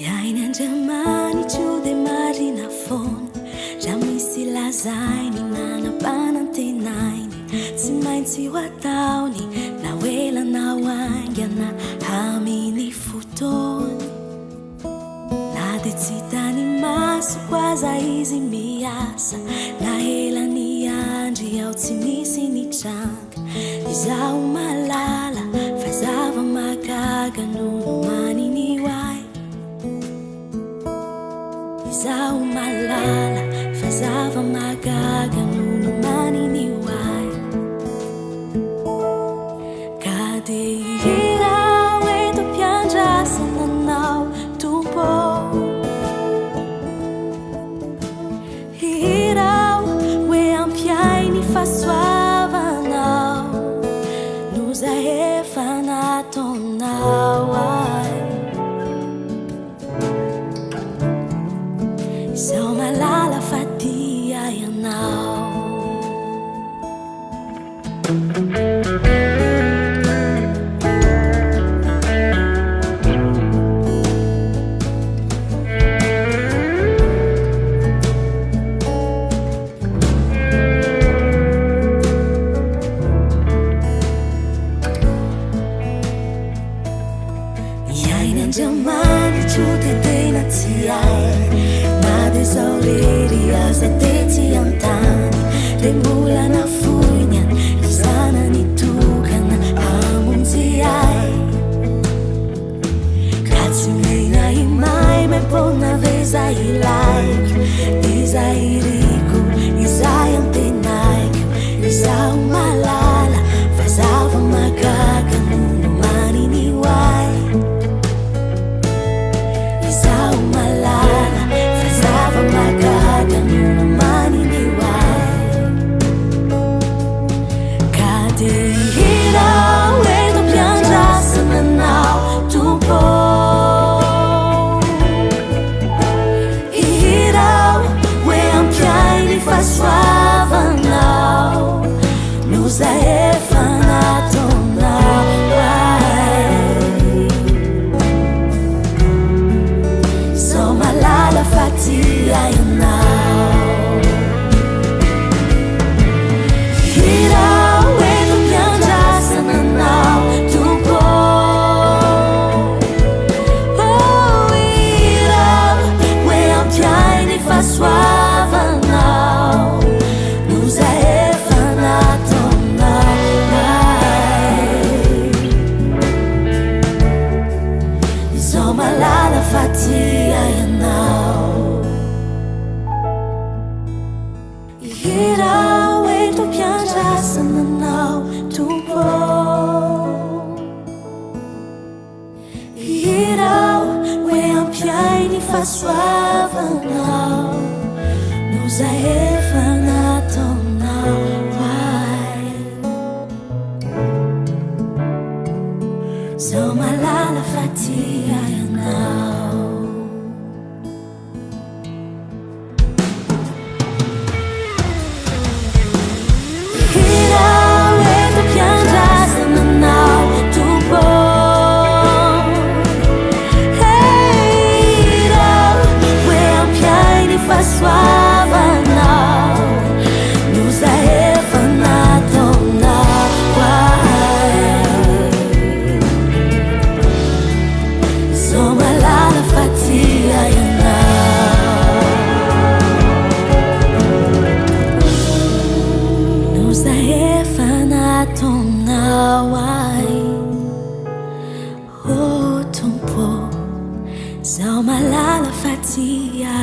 Yainanjamani chude marina fon Jamisi lazaini nanapanantenaini Simainsi watauni Nawela nawangana Hamini futon Nadetsitani masu kwaza izi miasa Nahela ni anji Yautsimisi ni changa IZAHO MAHALALA zava-mahagaga nomaniny IZAHO MAHALALA zava-mahagaga nomaniny Kade ihirao eto mpiandrasana anao tompo Ihirao hoe ampiainy fahasoavanao Nozahay efa nataonao IZAHO MAHALALA fa tia ianao Yainanjamani chude dena tiai Nadesaureri asa teti antani Demula na funyan Isana nitukana amunziai Katsumeina imai Mepona veza ilaik Izairiku Izayantenaik IZAHO MAHALALA zava-mahagaga nomaniny IZAHO MAHALALA zava-mahagaga nomaniny Kade ihirao eto mpiandrasana anao tompo Ihirao hoe ampiainy fahasoavanao Nozahay efa nataonao IZAHO MAHALALA fa tia ianao Ihirao eto mpiandrasana anao tompo Ihirao hoe ampiainy fahasoavanao Nozahay efa nataonao IZAHO MAHALALA fa tia ianao Ihirao eto mpiandrasana anao tompo Ihirao hoe ampiainy fahasoavanao Nozahay efa nataonao IZAHO MAHALALA fa tia ianao Ihirao eto mpiandrasana anao tompo Ihirao hoe ampiainy fahasoavanao Nozahay efa nataonao IZAHO MAHALALA fa tia ianao Nozahay efa nataonao Oh tompo IZAHO MAHALALA fa tia